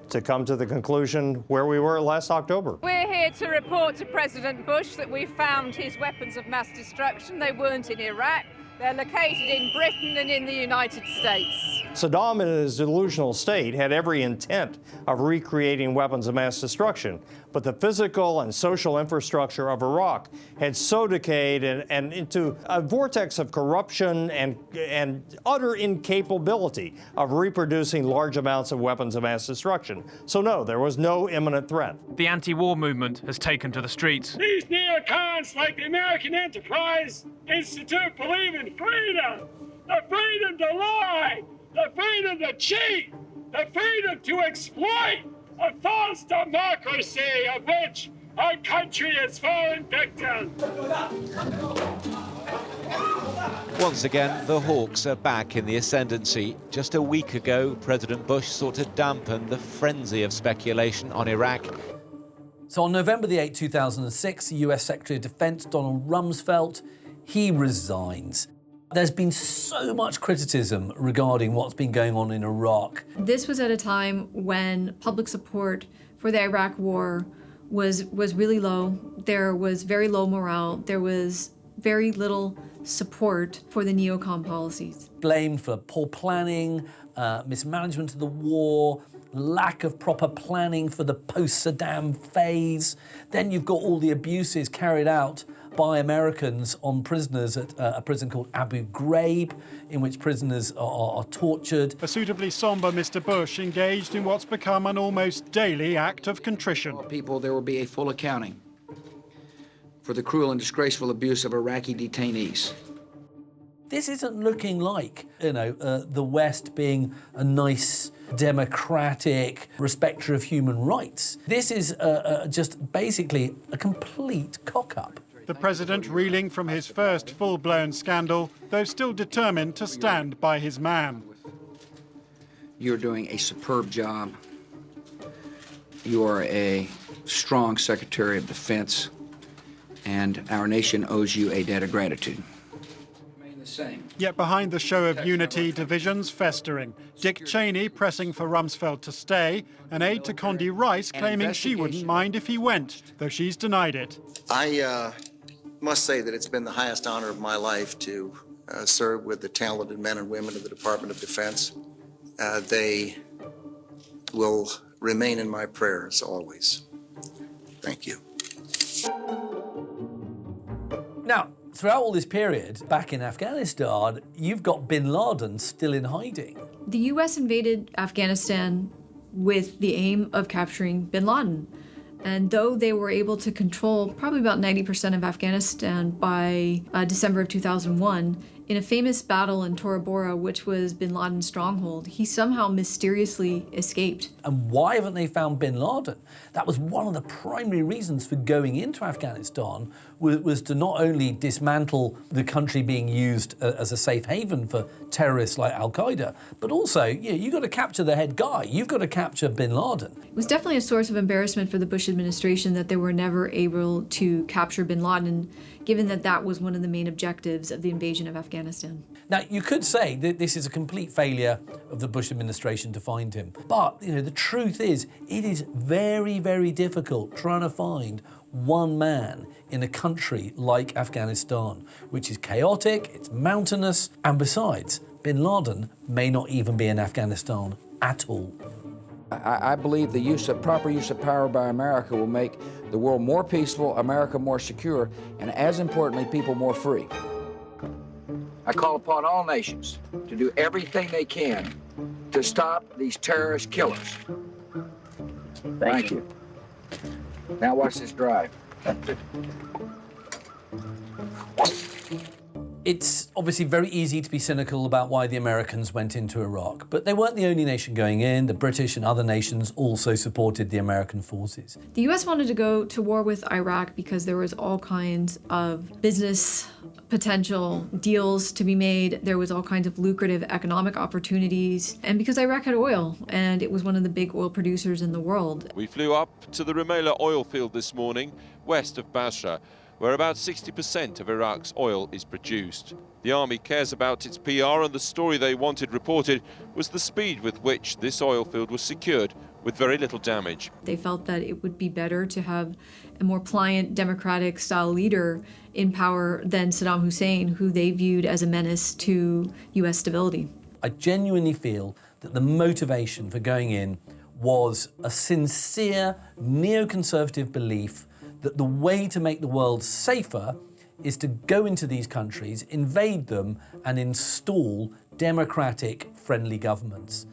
to come to the conclusion where we were last October. We're here to report to President Bush that we found his weapons of mass destruction. They weren't in Iraq. They're located in Britain and in the United States. Saddam, in his delusional state, had every intent of recreating weapons of mass destruction, but the physical and social infrastructure of Iraq had so decayed and into a vortex of corruption and utter incapability of reproducing large amounts of weapons of mass destruction. So no, there was no imminent threat. The anti-war movement has taken to the streets. These neocons, like the American Enterprise Institute, believe in freedom. The freedom to lie, the freedom to cheat, the freedom to exploit a false democracy of which our country has fallen victim. Once again, the hawks are back in the ascendancy. Just a week ago, President Bush sought to dampen the frenzy of speculation on Iraq. So on November the 8th, 2006, the US Secretary of Defense, Donald Rumsfeld, he resigns. There's been so much criticism regarding what's been going on in Iraq. This was at a time when public support for the Iraq war was really low. There was very low morale. There was very little support for the neocon policies. Blamed for poor planning, mismanagement of the war, lack of proper planning for the post-Saddam phase. Then you've got all the abuses carried out by Americans on prisoners at a prison called Abu Ghraib, in which prisoners are tortured. A suitably somber Mr. Bush engaged in what's become an almost daily act of contrition. People, there will be a full accounting for the cruel and disgraceful abuse of Iraqi detainees. This isn't looking like, the West being a nice, democratic respecter of human rights. This is just basically a complete cock-up. The president reeling from his first full-blown scandal, though still determined to stand by his man. You're doing a superb job. You are a strong Secretary of Defense, and our nation owes you a debt of gratitude. same. Yet behind the show of unity, divisions festering. Dick Cheney pressing for Rumsfeld to stay, an aide to Condi Rice claiming she wouldn't mind if he went, though she's denied it. I must say that it's been the highest honor of my life to serve with the talented men and women of the Department of Defense. They will remain in my prayers always. Thank you. Now, throughout all this period, back in Afghanistan, you've got bin Laden still in hiding. The US invaded Afghanistan with the aim of capturing bin Laden. And though they were able to control probably about 90% of Afghanistan by December of 2001, in a famous battle in Tora Bora, which was bin Laden's stronghold, he somehow mysteriously escaped. And why haven't they found bin Laden? That was one of the primary reasons for going into Afghanistan, was to not only dismantle the country being used as a safe haven for terrorists like Al-Qaeda, but also, you've got to capture the head guy. You've got to capture bin Laden. It was definitely a source of embarrassment for the Bush administration that they were never able to capture bin Laden, given that that was one of the main objectives of the invasion of Afghanistan. Now, you could say that this is a complete failure of the Bush administration to find him. But, the truth is, it is very, very difficult trying to find one man in a country like Afghanistan, which is chaotic, it's mountainous, and besides, bin Laden may not even be in Afghanistan at all. I believe the proper use of power by America will make the world more peaceful, America more secure, and as importantly, people more free. I call upon all nations to do everything they can to stop these terrorist killers. Thank you. Now watch this drive. It's obviously very easy to be cynical about why the Americans went into Iraq, but they weren't the only nation going in. The British and other nations also supported the American forces. The US wanted to go to war with Iraq because there was all kinds of business potential deals to be made. There was all kinds of lucrative economic opportunities, and because Iraq had oil, and it was one of the big oil producers in the world. We flew up to the Rumaila oil field this morning, west of Basra, where about 60% of Iraq's oil is produced. The army cares about its PR, and the story they wanted reported was the speed with which this oil field was secured with very little damage. They felt that it would be better to have a more pliant, democratic-style leader in power than Saddam Hussein, who they viewed as a menace to US stability. I genuinely feel that the motivation for going in was a sincere neoconservative belief that the way to make the world safer is to go into these countries, invade them, and install democratic, friendly governments.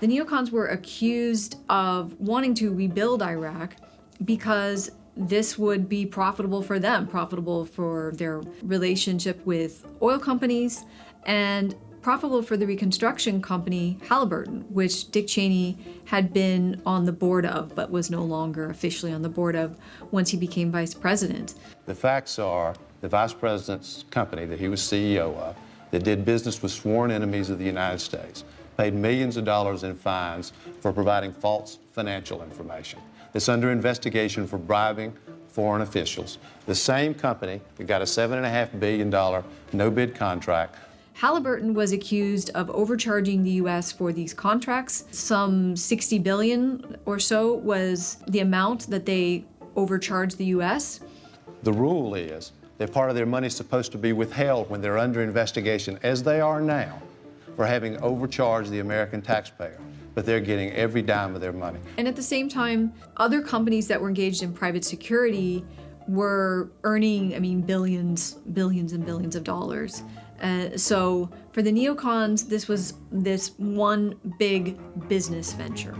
The neocons were accused of wanting to rebuild Iraq because this would be profitable for them, profitable for their relationship with oil companies, and profitable for the reconstruction company Halliburton, which Dick Cheney had been on the board of, but was no longer officially on the board of once he became vice president. The facts are the vice president's company that he was CEO of, that did business with sworn enemies of the United States, paid millions of dollars in fines for providing false financial information. It's under investigation for bribing foreign officials. The same company that got a $7.5 billion no-bid contract. Halliburton was accused of overcharging the U.S. for these contracts. Some $60 billion or so was the amount that they overcharged the U.S. The rule is that part of their money is supposed to be withheld when they're under investigation, as they are now, for having overcharged the American taxpayer. But they're getting every dime of their money. And at the same time, other companies that were engaged in private security were earning, billions and billions of dollars. So for the neocons, this was this one big business venture.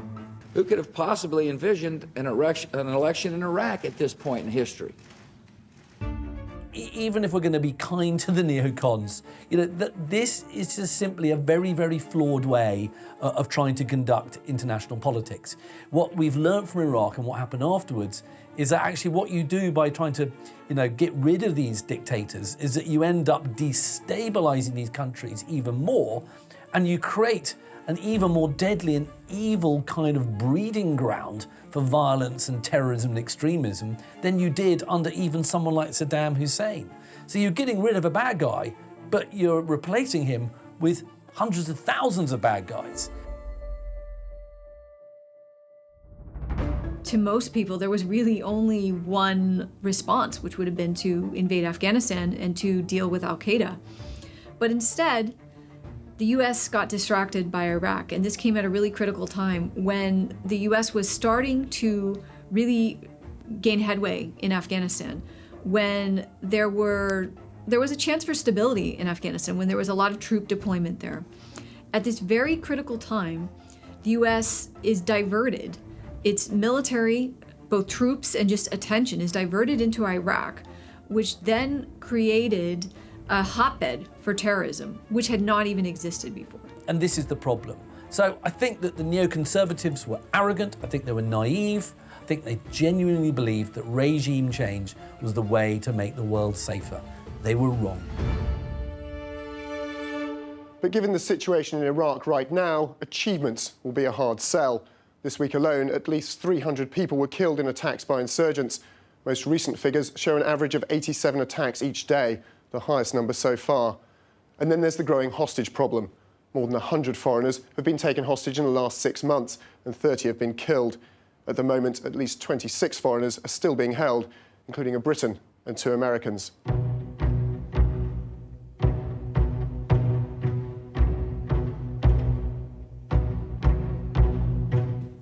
Who could have possibly envisioned an election in Iraq at this point in history? Even if we're going to be kind to the neocons, this is just simply a very, very flawed way of trying to conduct international politics. What we've learned from Iraq and what happened afterwards is that actually what you do by trying to, get rid of these dictators is that you end up destabilizing these countries even more, and you create an even more deadly and evil kind of breeding ground for violence and terrorism and extremism than you did under even someone like Saddam Hussein. So you're getting rid of a bad guy, but you're replacing him with hundreds of thousands of bad guys. To most people, there was really only one response, which would have been to invade Afghanistan and to deal with al-Qaeda. But instead, the US got distracted by Iraq, and this came at a really critical time when the US was starting to really gain headway in Afghanistan, when there was a chance for stability in Afghanistan, when there was a lot of troop deployment there. At this very critical time, the US is diverted. Its military, both troops and just attention, is diverted into Iraq, which then created a hotbed for terrorism, which had not even existed before. And this is the problem. So I think that the neoconservatives were arrogant, I think they were naive, I think they genuinely believed that regime change was the way to make the world safer. They were wrong. But given the situation in Iraq right now, achievements will be a hard sell. This week alone, at least 300 people were killed in attacks by insurgents. Most recent figures show an average of 87 attacks each day, the highest number so far. And then there's the growing hostage problem. More than 100 foreigners have been taken hostage in the last 6 months, and 30 have been killed. At the moment, at least 26 foreigners are still being held, including a Briton and 2 Americans.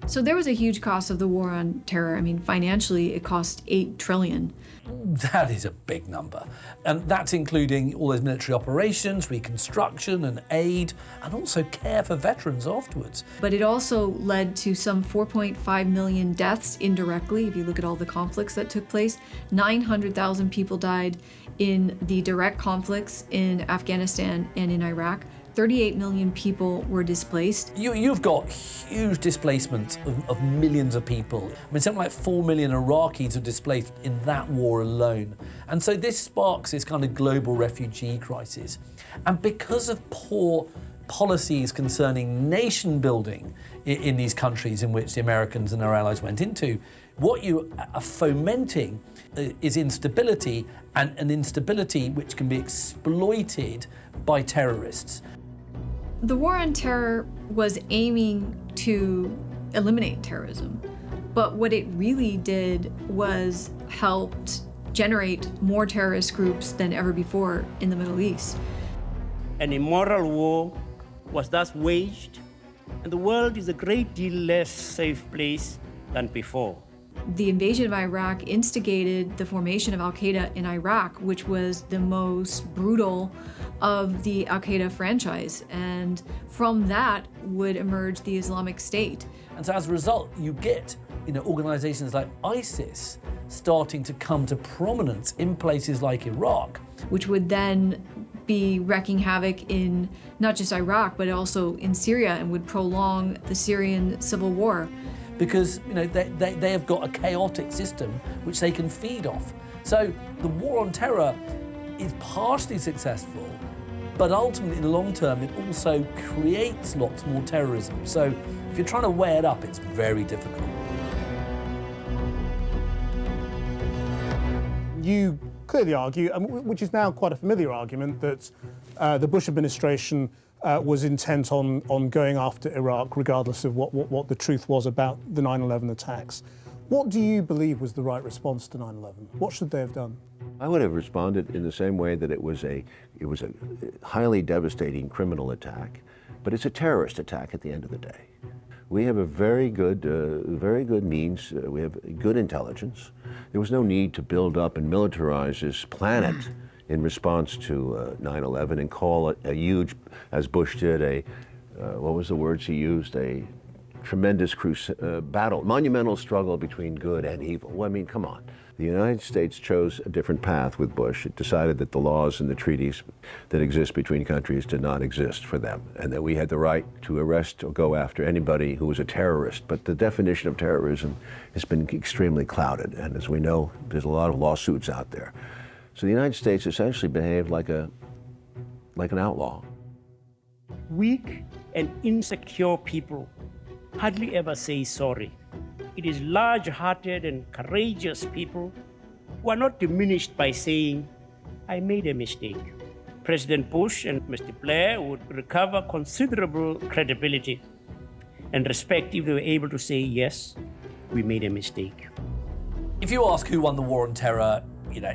So there was a huge cost of the war on terror. I mean, financially, it cost $8 trillion. That is a big number. And that's including all those military operations, reconstruction and aid, and also care for veterans afterwards. But it also led to some 4.5 million deaths indirectly. If you look at all the conflicts that took place, 900,000 people died in the direct conflicts in Afghanistan and in Iraq. 38 million people were displaced. You've got huge displacement of millions of people. I mean, something like 4 million Iraqis are displaced in that war alone. And so this sparks this kind of global refugee crisis. And because of poor policies concerning nation building in these countries in which the Americans and their allies went into, what you are fomenting is instability, and an instability which can be exploited by terrorists. The war on terror was aiming to eliminate terrorism, but what it really did was helped generate more terrorist groups than ever before in the Middle East. An immoral war was thus waged, and the world is a great deal less safe place than before. The invasion of Iraq instigated the formation of al-Qaeda in Iraq, which was the most brutal of the al-Qaeda franchise. And from that would emerge the Islamic State. And so as a result, you get organizations like ISIS starting to come to prominence in places like Iraq. Which would then be wreaking havoc in not just Iraq, but also in Syria, and would prolong the Syrian civil war. Because they have got a chaotic system which they can feed off. So the war on terror is partially successful, but ultimately in the long term it also creates lots more terrorism. So if you're trying to weigh it up, it's very difficult. You clearly argue, which is now quite a familiar argument, that the Bush administration was intent on going after Iraq, regardless of what the truth was about the 9/11 attacks. What do you believe was the right response to 9/11? What should they have done? I would have responded in the same way that it was a highly devastating criminal attack, but it's a terrorist attack at the end of the day. We have a very good means. We have good intelligence. There was no need to build up and militarize this planet in response to 9/11 and call it a huge, as Bush did, what was the words he used, a tremendous battle, monumental struggle between good and evil. Well, I mean, come on. The United States chose a different path with Bush. It decided that the laws and the treaties that exist between countries did not exist for them, and that we had the right to arrest or go after anybody who was a terrorist. But the definition of terrorism has been extremely clouded, and as we know, there's a lot of lawsuits out there. So the United States essentially behaved like an outlaw. Weak and insecure people hardly ever say sorry. It is large-hearted and courageous people who are not diminished by saying, I made a mistake. President Bush and Mr. Blair would recover considerable credibility and respect if they were able to say, yes, we made a mistake. If you ask who won the war on terror,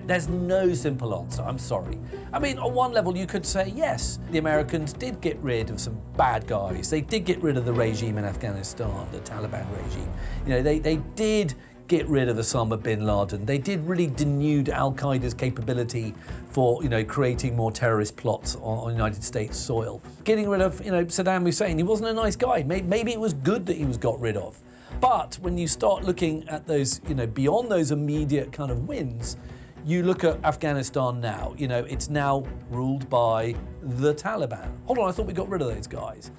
there's no simple answer, I'm sorry. I mean, on one level you could say, yes, the Americans did get rid of some bad guys. They did get rid of the regime in Afghanistan, the Taliban regime. They did get rid of Osama bin Laden. They did really denude Al-Qaeda's capability for, creating more terrorist plots on United States soil. Getting rid of, Saddam Hussein, he wasn't a nice guy. Maybe it was good that he was got rid of. But when you start looking at those, beyond those immediate kind of wins, you look at Afghanistan now, it's now ruled by the Taliban. Hold on, I thought we got rid of those guys.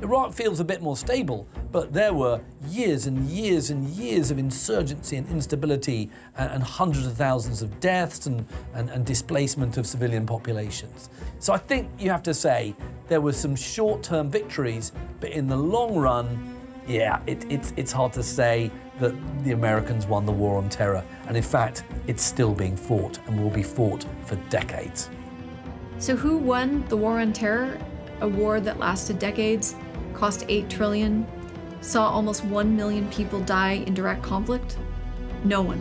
Iraq feels a bit more stable, but there were years and years and years of insurgency and instability and hundreds of thousands of deaths and displacement of civilian populations. So I think you have to say there were some short-term victories, but in the long run, yeah, it's hard to say that the Americans won the war on terror. And in fact, it's still being fought and will be fought for decades. So who won the war on terror? A war that lasted decades, cost $8 trillion, saw almost 1 million people die in direct conflict? No one.